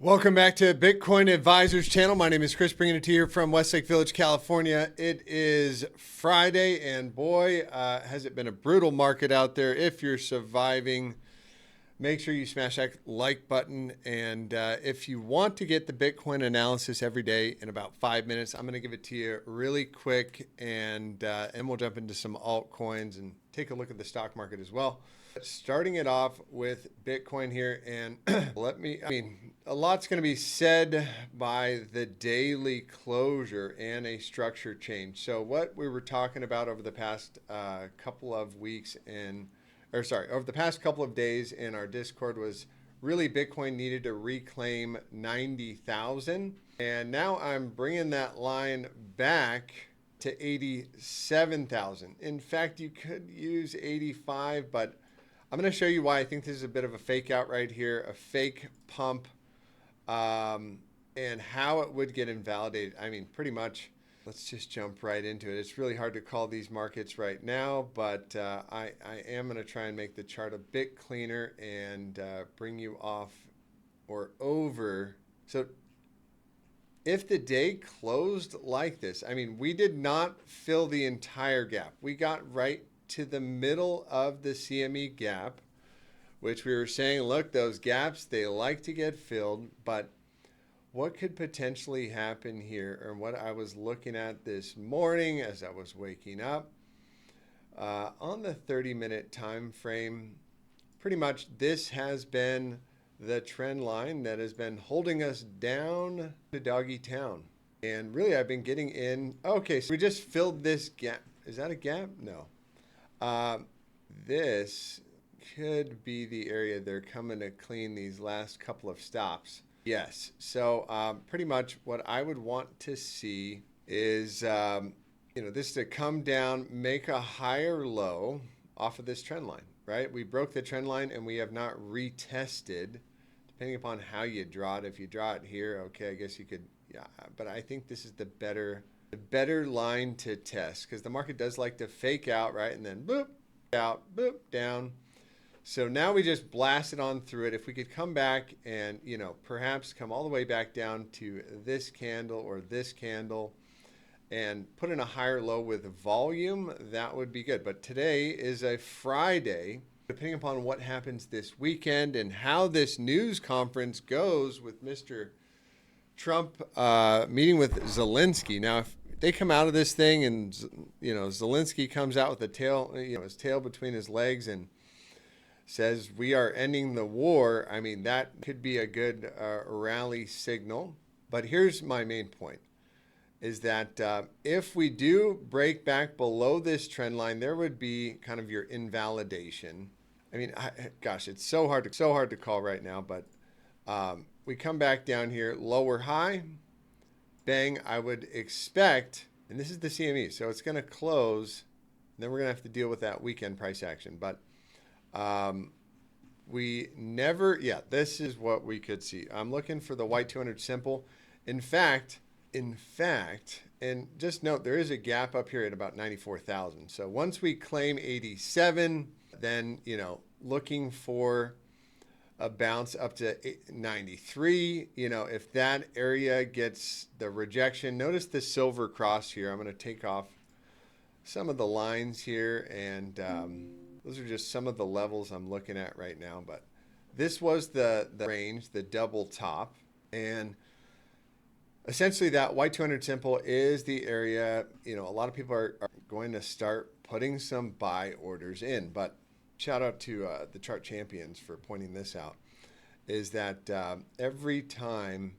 Welcome back to Bitcoin Advisors channel. My name is Chris, bringing it to you from Westlake Village, California. It is Friday, and boy, has it been a brutal market out there. If you're surviving, make sure you smash that like button. And if you want to get the Bitcoin analysis every day in about 5 minutes, I'm going to give it to you really quick, and we'll jump into some altcoins and take a look at the stock market as well. Starting it off with Bitcoin here, and a lot's going to be said by the daily closure and a structure change. So what we were talking about over the past couple of weeks over the past couple of days in our Discord was really Bitcoin needed to reclaim 90,000. And now I'm bringing that line back to 87,000. In fact, you could use 85, but I'm going to show you why I think this is a bit of a fake out right here, a fake pump, and how it would get invalidated. I mean, pretty much, let's just jump right into it. It's really hard to call these markets right now, but I am going to try and make the chart a bit cleaner and bring you off or over. So if the day closed like this, I mean, we did not fill the entire gap. We got right to the middle of the CME gap, which we were saying, look, those gaps, they like to get filled, but what could potentially happen here, or what I was looking at this morning as I was waking up, on the 30-minute time frame, pretty much this has been the trend line that has been holding us down to doggy town. And really, I've been getting in. Okay, so we just filled this gap. Is that a gap? No. This could be the area they're coming to clean these last couple of stops. Yes. So pretty much what I would want to see is, this to come down, make a higher low off of this trend line, right? We broke the trend line and we have not retested, depending upon how you draw it. If you draw it here, okay, I guess you could, yeah. But I think this is the better line to test, because the market does like to fake out, right? And then boop, out, boop, down. So now we just blasted on through it. If we could come back and, perhaps come all the way back down to this candle or this candle and put in a higher low with volume, that would be good. But today is a Friday. Depending upon what happens this weekend and how this news conference goes with Mr. Trump meeting with Zelensky. Now, if they come out of this thing and, Zelensky comes out with the tail, his tail between his legs and says, we are ending the war, I mean, that could be a good rally signal. But here's my main point, is that if we do break back below this trend line, there would be kind of your invalidation. I mean, gosh, it's so hard to call right now, but we come back down here, lower high, bang, I would expect, and this is the CME, so it's going to close, and then we're going to have to deal with that weekend price action. But this is what we could see. I'm looking for the white 200 simple. In fact, and just note, there is a gap up here at about 94,000. So once we claim 87, then, looking for a bounce up to 93. If that area gets the rejection, notice the silver cross here. I'm going to take off some of the lines here, and those are just some of the levels I'm looking at right now. But this was the range, the double top, and essentially that white 200 simple is the area. A lot of people are going to start putting some buy orders in. But shout out to the chart champions for pointing this out, is that every time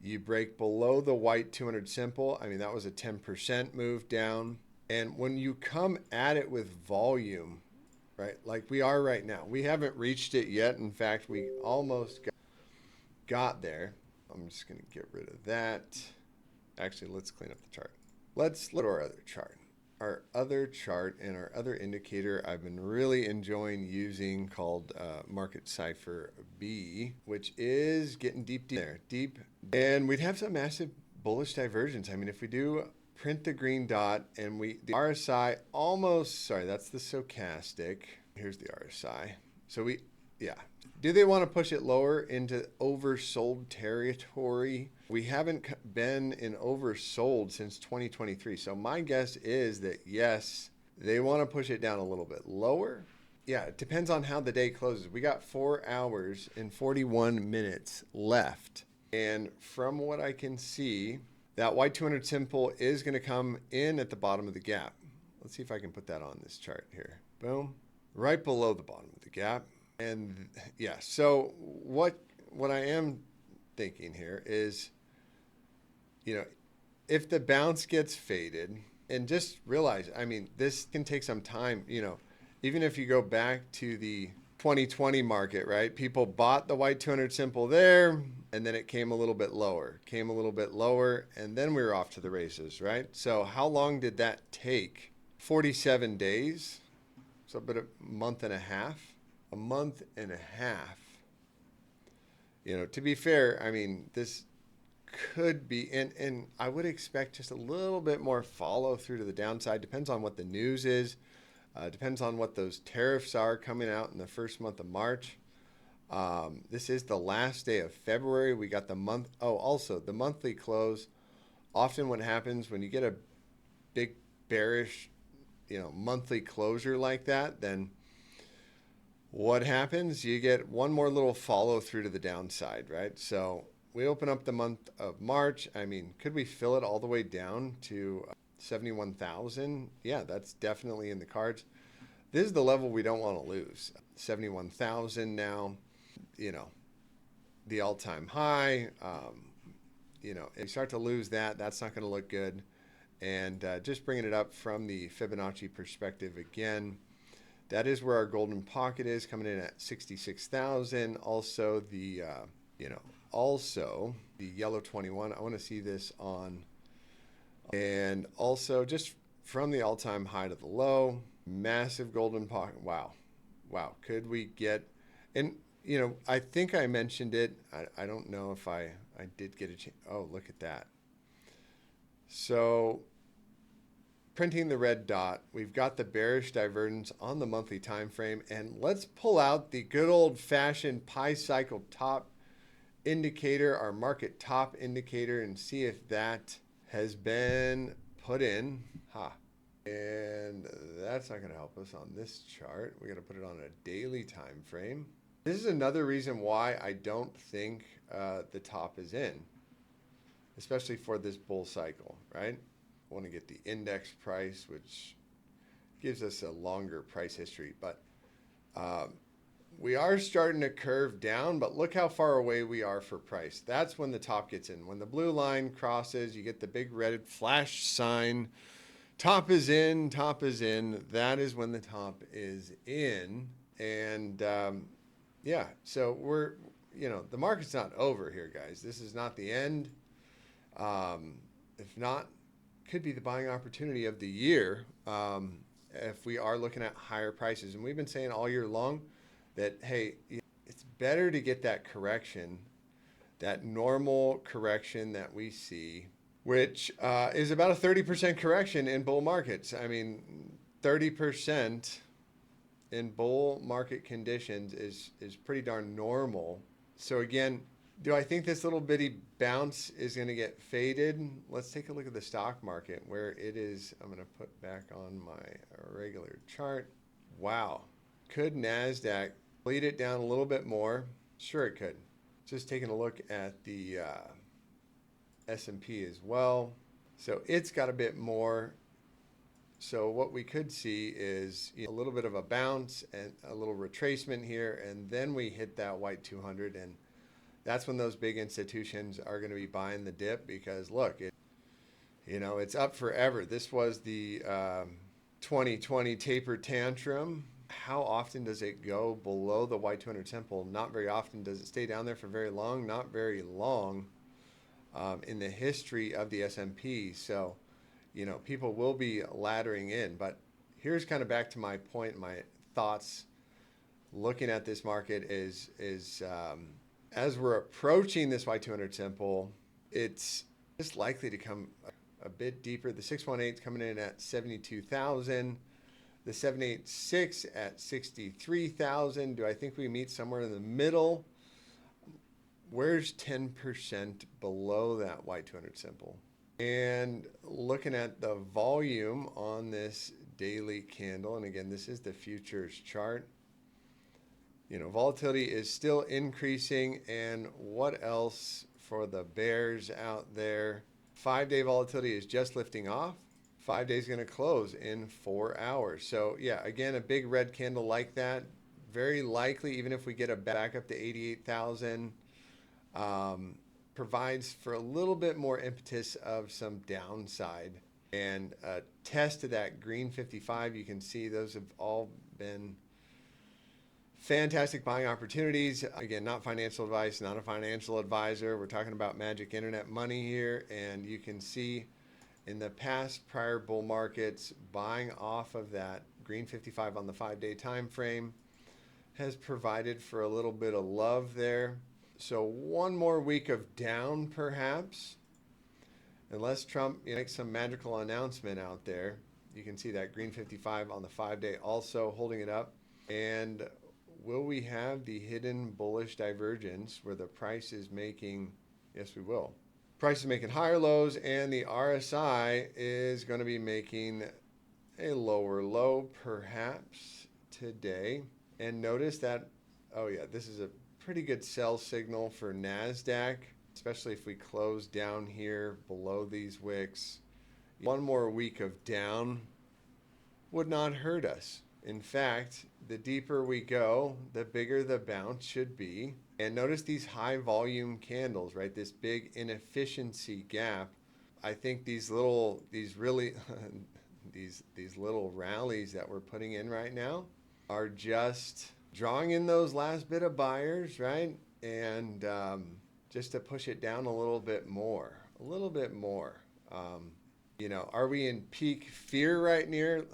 you break below the white 200 simple, I mean, that was a 10% move down. And when you come at it with volume, right, like we are right now, we haven't reached it yet. In fact, we almost got there. I'm just going to get rid of that. Actually, let's clean up the chart. Let's look at our other chart. Our other chart and our other indicator I've been really enjoying using, called Market Cipher B, which is getting deep there. And we'd have some massive bullish divergence. I mean, if we do print the green dot and the RSI almost, sorry, that's the stochastic. Here's the RSI. So Yeah. Do they want to push it lower into oversold territory? We haven't been in oversold since 2023. So my guess is that yes, they want to push it down a little bit lower. Yeah, it depends on how the day closes. We got 4 hours and 41 minutes left. And from what I can see, that Y200 simple is going to come in at the bottom of the gap. Let's see if I can put that on this chart here. Boom. Right below the bottom of the gap. And yeah, so what I am thinking here is, you know, if the bounce gets faded, and just realize, I mean, this can take some time, you know, even if you go back to the 2020 market, right? People bought the Y200 simple there, and then it came a little bit lower, and then we were off to the races, right? So how long did that take? 47 days, so about a month and a half. A month and a half. You know, to be fair, I mean, this could be, and I would expect just a little bit more follow through to the downside. Depends on what the news is. Depends on what those tariffs are coming out in the first month of March. This is the last day of February. We got the month. Oh, also the monthly close. Often what happens when you get a big bearish, you know, monthly closure like that, then what happens? You get one more little follow through to the downside, right? So we open up the month of March. I mean, could we fill it all the way down to 71,000? Yeah, that's definitely in the cards. This is the level we don't want to lose. 71,000 now, you know, the all-time high. You know, if you start to lose that, that's not going to look good. And just bringing it up from the Fibonacci perspective again, that is where our golden pocket is, coming in at 66,000. Also the, you know, also the yellow 21. I want to see this on, and also just from the all-time high to the low, massive golden pocket. Wow. Wow. Could we get, and you know, I think I mentioned it. I don't know if I did get a chance. Oh, look at that. So printing the red dot, we've got the bearish divergence on the monthly time frame, and let's pull out the good old-fashioned pi cycle top indicator, our market top indicator, and see if that has been put in. And that's not going to help us on this chart. We got to put it on a daily time frame. This is another reason why I don't think the top is in, especially for this bull cycle, right? I want to get the index price, which gives us a longer price history, but we are starting to curve down, but look how far away we are for price. That's when the top gets in. When the blue line crosses, you get the big red flash sign. Top is in, top is in. That is when the top is in. And yeah, so we're, you know, the market's not over here, guys. This is not the end. If not, could be the buying opportunity of the year if we are looking at higher prices. And we've been saying all year long that, hey, it's better to get that correction, that normal correction that we see, which is about a 30% correction in bull markets. I mean, 30% in bull market conditions is pretty darn normal. So again, do I think this little bitty bounce is going to get faded? Let's take a look at the stock market where it is. I'm going to put back on my regular chart. Wow. Could NASDAQ bleed it down a little bit more? Sure it could. Just taking a look at the S&P as well. So it's got a bit more. So what we could see is a little bit of a bounce and a little retracement here, and then we hit that white 200, and that's when those big institutions are going to be buying the dip because look, it's up forever. This was the 2020 taper tantrum. How often does it go below the Y200 simple? Not very often. Does it stay down there for very long? Not very long in the history of the S&P. So, people will be laddering in. But here's kind of back to my point, my thoughts looking at this market is as we're approaching this Y200 simple, it's just likely to come a bit deeper. The 618 is coming in at 72,000. The 786 at 63,000. Do I think we meet somewhere in the middle? Where's 10% below that Y200 simple? And looking at the volume on this daily candle, and again, this is the futures chart. You know, volatility is still increasing. And what else for the bears out there? 5-day volatility is just lifting off. 5 days going to close in 4 hours. So yeah, again, a big red candle like that, very likely, even if we get a back up to 88,000, provides for a little bit more impetus of some downside. And a test of that green 55, you can see those have all been fantastic buying opportunities. Again, not financial advice, not a financial advisor. We're talking about magic internet money here. And you can see in the past prior bull markets, buying off of that green 55 on the 5-day time frame has provided for a little bit of love there. So one more week of down, perhaps, unless Trump makes some magical announcement out there. You can see that green 55 on the 5-day also holding it up. And will we have the hidden bullish divergence where the price is making? Yes, we will. Price is making higher lows, and the RSI is going to be making a lower low perhaps today. And notice that, oh yeah, this is a pretty good sell signal for NASDAQ, especially if we close down here below these wicks. One more week of down would not hurt us. In fact, the deeper we go, the bigger the bounce should be. And notice these high volume candles, right? This big inefficiency gap. I think these little rallies that we're putting in right now are just drawing in those last bit of buyers, right? And just to push it down a little bit more. You know, are we in peak fear right near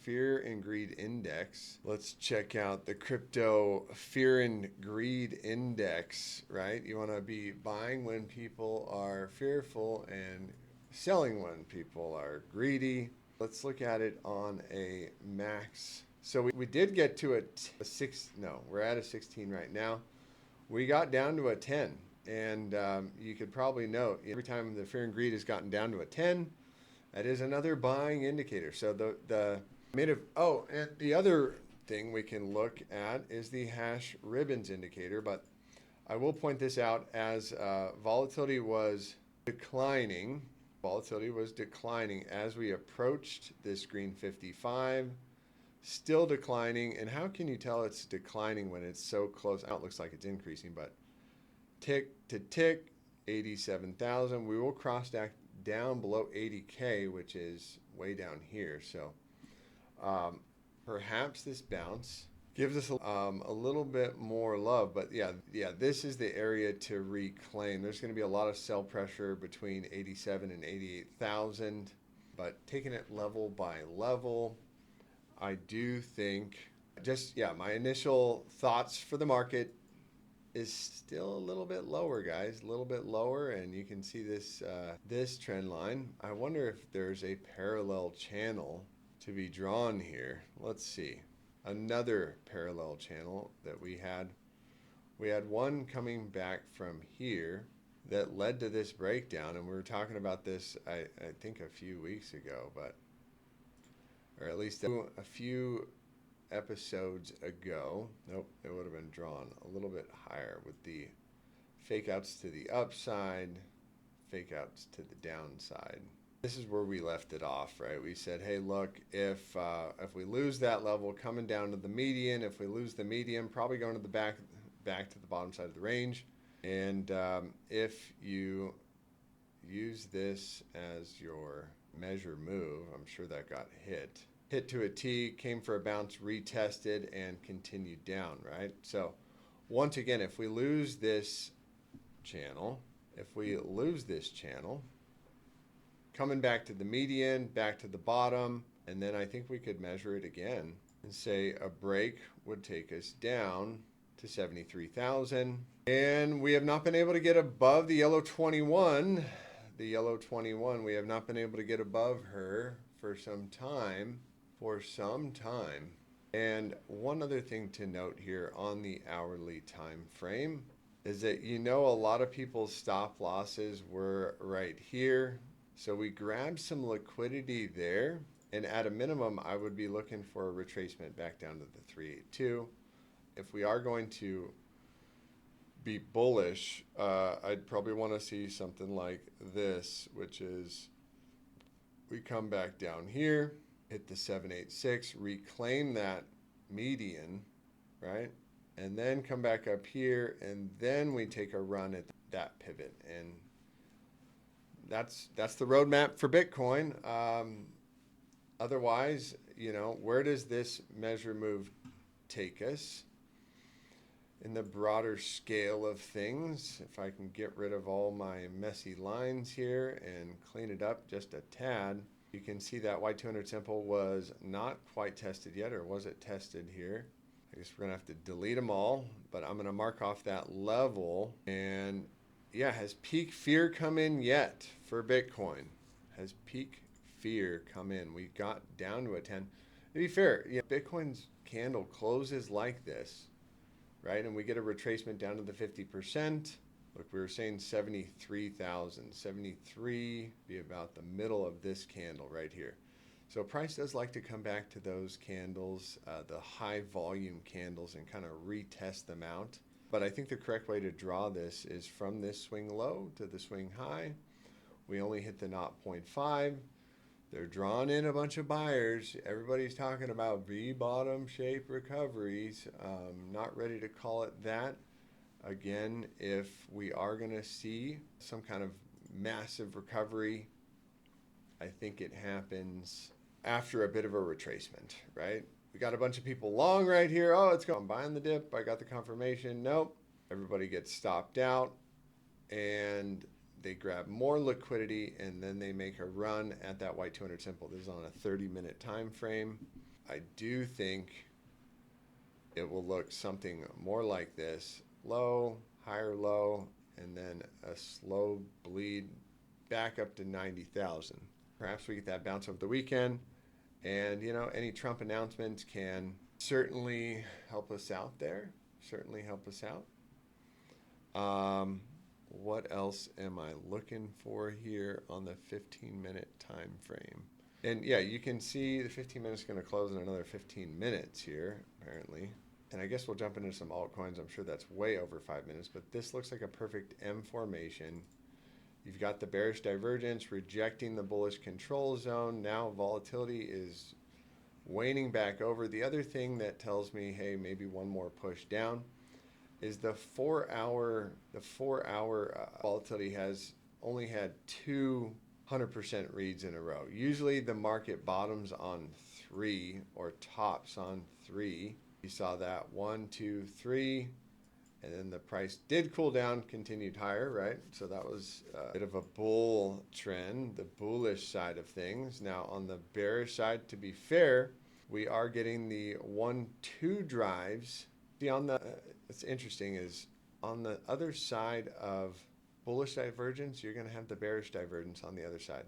fear and greed index? Let's check out the crypto fear and greed index, right? You want to be buying when people are fearful and selling when people are greedy. Let's look at it on a max. So we did get to we're at a 16 right now. We got down to a 10. And you could probably note every time the fear and greed has gotten down to a 10, that is another buying indicator. So and the other thing we can look at is the hash ribbons indicator. But I will point this out as volatility was declining. Volatility was declining as we approached this green 55, still declining. And how can you tell it's declining when it's so close? Now it looks like it's increasing, but tick to tick, 87,000. We will cross that down below 80K, which is way down here. So perhaps this bounce gives us a little bit more love. But yeah, this is the area to reclaim. There's going to be a lot of sell pressure between 87 and 88,000. But taking it level by level, I do think my initial thoughts for the market is still a little bit lower, guys, a little bit lower. And you can see this trend line. I wonder if there's a parallel channel to be drawn here. Let's see. Another parallel channel that we had one coming back from here that led to this breakdown. And we were talking about this, I think a few weeks ago, or at least a few episodes ago. Nope, it would have been drawn a little bit higher with the fake outs to the upside, fake outs to the downside. This is where we left it off, right? We said, hey, look, if we lose that level, coming down to the median, if we lose the median, probably going to the back to the bottom side of the range. And if you use this as your measure move, I'm sure that got hit to a T, came for a bounce, retested, and continued down, right? So once again, if we lose this channel, coming back to the median, back to the bottom, and then I think we could measure it again and say a break would take us down to 73,000. And we have not been able to get above the yellow 21. The yellow 21, we have not been able to get above her for some time. for some time. And one other thing to note here on the hourly time frame is that a lot of people's stop losses were right here. So we grabbed some liquidity there. And at a minimum, I would be looking for a retracement back down to the 382. If we are going to be bullish, I'd probably want to see something like this, which is we come back down here, hit the 786, reclaim that median, right? And then come back up here, and then we take a run at that pivot. And that's the roadmap for Bitcoin. Otherwise, where does this measure move take us? In the broader scale of things, if I can get rid of all my messy lines here and clean it up just a tad, you can see that Y200 simple was not quite tested yet, or was it tested here? I guess we're gonna have to delete them all, but I'm gonna mark off that level. And yeah, has peak fear come in yet for Bitcoin? Has peak fear come in? We got down to a 10. To be fair, Bitcoin's candle closes like this, right? And we get a retracement down to the 50%. Look, we were saying 73,000. 73 be about the middle of this candle right here. So price does like to come back to those candles, the high volume candles, and kind of retest them out. But I think the correct way to draw this is from this swing low to the swing high. We only hit the 0.5. They're drawing in a bunch of buyers. Everybody's talking about V-bottom shape recoveries. Not ready to call it that. Again, if we are going to see some kind of massive recovery, I think it happens after a bit of a retracement, right? We got a bunch of people long right here. Oh, it's going. I'm buying the dip. I got the confirmation. Nope. Everybody gets stopped out, and they grab more liquidity, and then they make a run at that Y200 simple. This is on a 30-minute time frame. I do think it will look something more like this. Low, higher low, and then a slow bleed back up to 90,000. Perhaps we get that bounce over the weekend. And, any Trump announcements can certainly help us out there. Certainly help us out. What else am I looking for here on the 15-minute time frame? And yeah, you can see the 15 minutes is going to close in another 15 minutes here, apparently. And I guess we'll jump into some altcoins. I'm sure that's way over 5 minutes, but this looks like a perfect M formation. You've got the bearish divergence rejecting the bullish control zone. Now volatility is waning back over. The other thing that tells me, hey, maybe one more push down is the 4-hour volatility has only had 200% reads in a row. Usually the market bottoms on 3 or tops on 3. You saw that 1, 2, 3, and then the price did cool down, continued higher, right? So that was a bit of a bull trend, the bullish side of things. Now on the bearish side, to be fair, we are getting the 1, 2 drives. See, on the what's interesting is on the other side of bullish divergence, you're going to have the bearish divergence on the other side.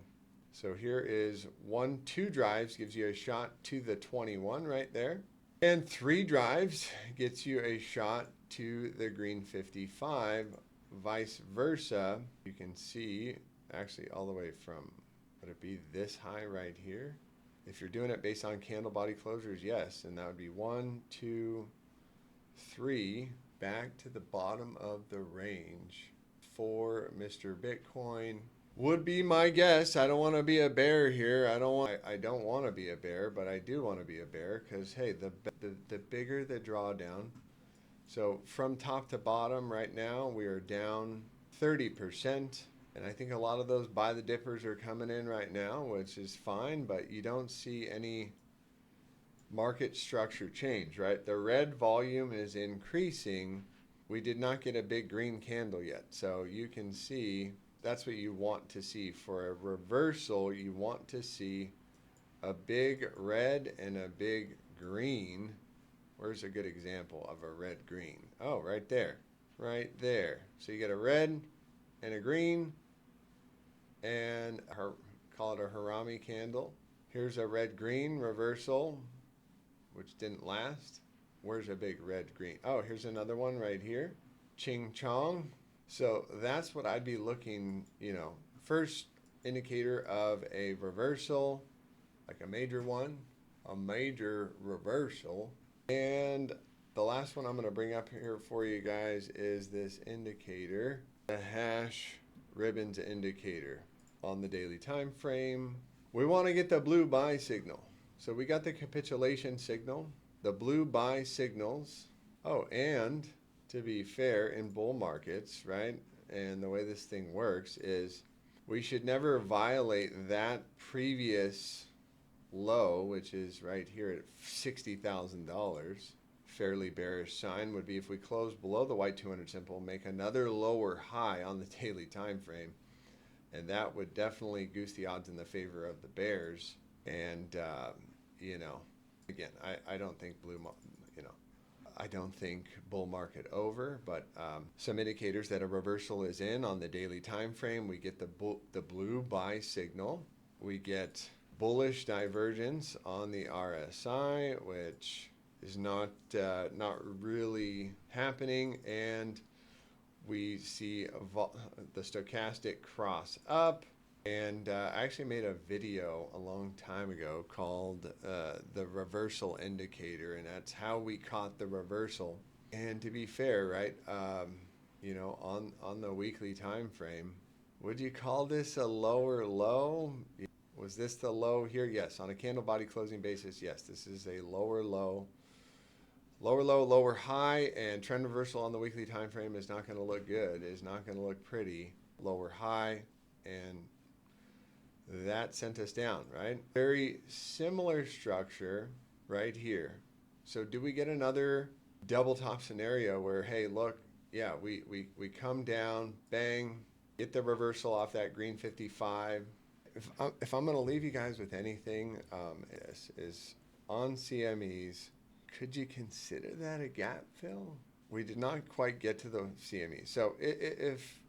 So here is 1, 2 drives gives you a shot to the 21 right there. And 3 drives gets you a shot to the green 55, vice versa. You can see actually all the way from, would it be this high right here? If you're doing it based on candle body closures, yes. And that would be 1, 2, 3, back to the bottom of the range for Mr. Bitcoin. Would be my guess. I don't want to be a bear here. I don't want to be a bear, but I do want to be a bear because, hey, the bigger the drawdown. So from top to bottom right now, we are down 30%. And I think a lot of those buy the dippers are coming in right now, which is fine, but you don't see any market structure change, right? The red volume is increasing. We did not get a big green candle yet. So you can see that's what you want to see. For a reversal, you want to see a big red and a big green. Where's a good example of a red green? Oh, right there. Right there. So you get a red and a green and call it a Harami candle. Here's a red-green reversal, which didn't last. Where's a big red-green? Oh, here's another one right here. Ching chong. So that's what I'd be looking, first indicator of a reversal, like a major one, a major reversal. And the last one I'm going to bring up here for you guys is this indicator, the hash ribbons indicator on the daily time frame. We want to get the blue buy signal. So we got the capitulation signal, the blue buy signals. Oh, and to be fair, in bull markets, right? And the way this thing works is we should never violate that previous low, which is right here at $60,000. Fairly bearish sign would be if we close below the white 200 simple, make another lower high on the daily time frame, and that would definitely goose the odds in the favor of the bears. And again, I don't think I don't think bull market over, but some indicators that a reversal is in on the daily time frame. We get the blue buy signal. We get bullish divergence on the RSI, which is not really happening, and we see the stochastic cross up. And I actually made a video a long time ago called the reversal indicator, and that's how we caught the reversal. And to be fair, right, on the weekly time frame, would you call this a lower low? Was this the low here? Yes. On a candle body closing basis, yes, this is a lower low. Lower low, lower high, and trend reversal on the weekly time frame is not going to look good. It's not going to look pretty. Lower high, and that sent us down, right? Very similar structure right here. So do we get another double top scenario where, hey, look, yeah, we come down, bang, get the reversal off that green 55. If I'm going to leave you guys with anything, is on CMEs, could you consider that a gap fill? We did not quite get to the CME. So if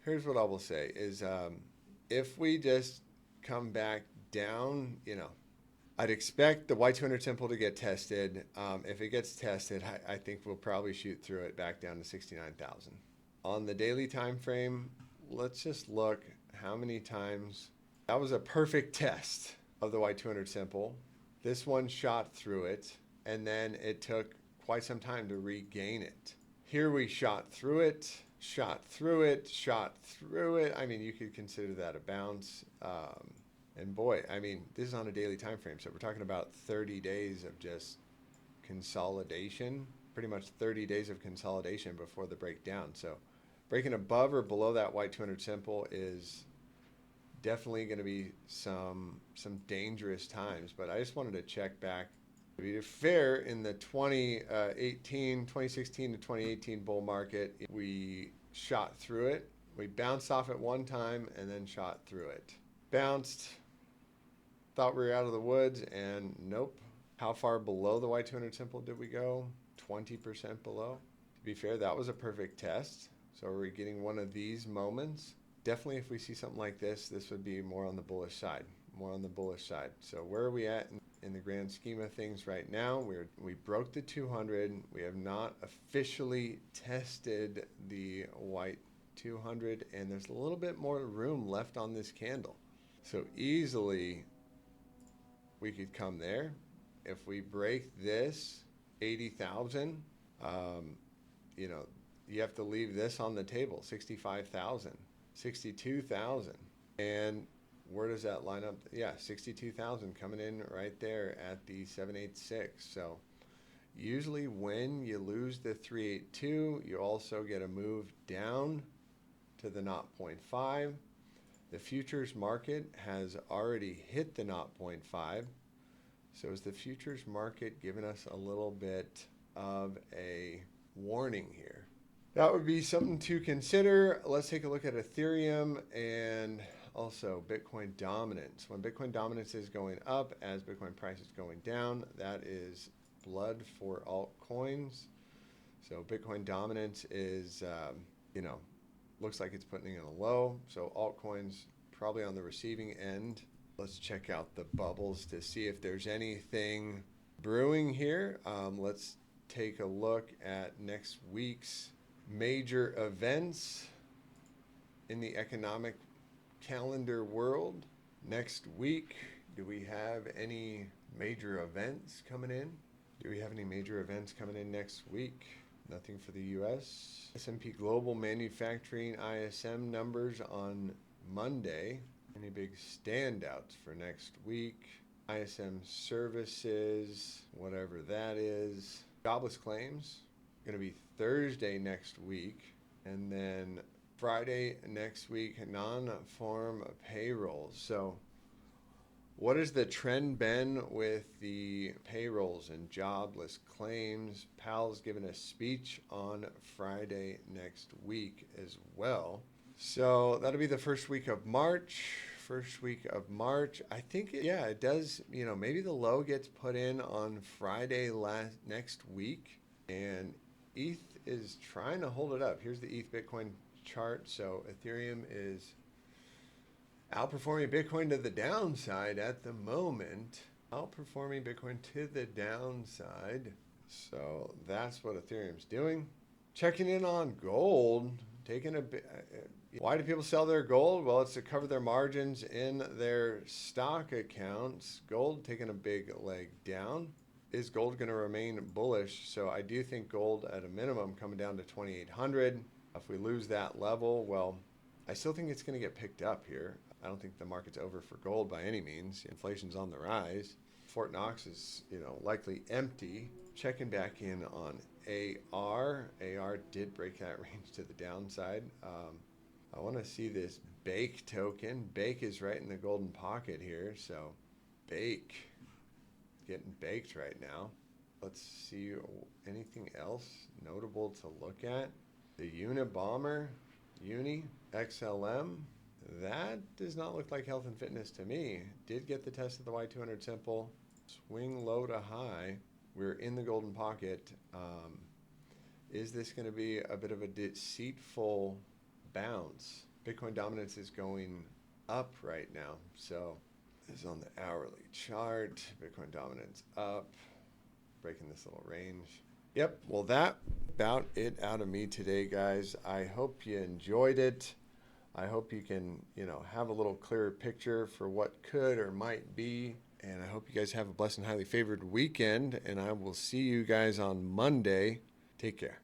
here's what I will say is, if we just come back down, I'd expect the Y200 simple to get tested. If it gets tested, I think we'll probably shoot through it back down to 69,000. On the daily time frame, let's just look how many times. That was a perfect test of the Y200 simple. This one shot through it, and then it took quite some time to regain it. Here we shot through it, shot through it, shot through it. I mean, you could consider that a bounce. And boy, I mean, this is on a daily time frame, so we're talking about 30 days of just consolidation, pretty much 30 days of consolidation before the breakdown. So breaking above or below that white 200 simple is definitely going to be some dangerous times. But I just wanted to check back. To be fair, in the 2016 to 2018 bull market, we shot through it. We bounced off at one time and then shot through it. Bounced, thought we were out of the woods, and nope. How far below the Y200 simple did we go? 20% below. To be fair, that was a perfect test. So are we getting one of these moments? Definitely, if we see something like this, this would be more on the bullish side. More on the bullish side. So where are we at in the grand scheme of things right now? We broke the 200. We have not officially tested the white 200, and there's a little bit more room left on this candle. So easily we could come there. If we break this 80,000, you have to leave this on the table, 65,000, 62,000. And where does that line up? Yeah, 62,000 coming in right there at the 786. So usually when you lose the 382, you also get a move down to the 0.5. The futures market has already hit the 0.5. So is the futures market giving us a little bit of a warning here? That would be something to consider. Let's take a look at Ethereum and also Bitcoin dominance. When Bitcoin dominance is going up as Bitcoin price is going down, that is blood for altcoins. So Bitcoin dominance is, looks like it's putting in a low. So altcoins probably on the receiving end. Let's check out the bubbles to see if there's anything brewing here. Let's take a look at next week's major events in the economic calendar world. Next week, do we have any major events coming in? Do we have any major events coming in next week? Nothing for the US. S&P Global Manufacturing ISM numbers on Monday. Any big standouts for next week? ISM services, whatever that is. Jobless claims, going to be Thursday next week. And then Friday next week, non-farm payrolls. So what has the trend been with the payrolls and jobless claims? Powell's given a speech on Friday next week as well. So that'll be the first week of March. I think, it does, maybe the low gets put in on Friday next week. And ETH is trying to hold it up. Here's the ETH Bitcoin chart. So Ethereum is outperforming Bitcoin to the downside at the moment. Outperforming Bitcoin to the downside. So that's what Ethereum's doing. Checking in on gold. Taking a bit. Why do people sell their gold? Well, it's to cover their margins in their stock accounts. Gold taking a big leg down. Is gold going to remain bullish? So I do think gold at a minimum coming down to 2,800. If we lose that level, well, I still think it's going to get picked up here. I don't think the market's over for gold by any means. Inflation's on the rise. Fort Knox is, likely empty. Checking back in on AR. AR did break that range to the downside. I want to see this Bake token. Bake is right in the golden pocket here. So Bake, getting baked right now. Let's see anything else notable to look at. The Unabomber, Uni, XLM. That does not look like health and fitness to me. Did get the test of the Y200 simple. Swing low to high. We're in the golden pocket. Is this going to be a bit of a deceitful bounce? Bitcoin dominance is going up right now. So this is on the hourly chart. Bitcoin dominance up. Breaking this little range. Yep. Well, that about it out of me today, guys. I hope you enjoyed it. I hope you can, have a little clearer picture for what could or might be. And I hope you guys have a blessed and highly favored weekend. And I will see you guys on Monday. Take care.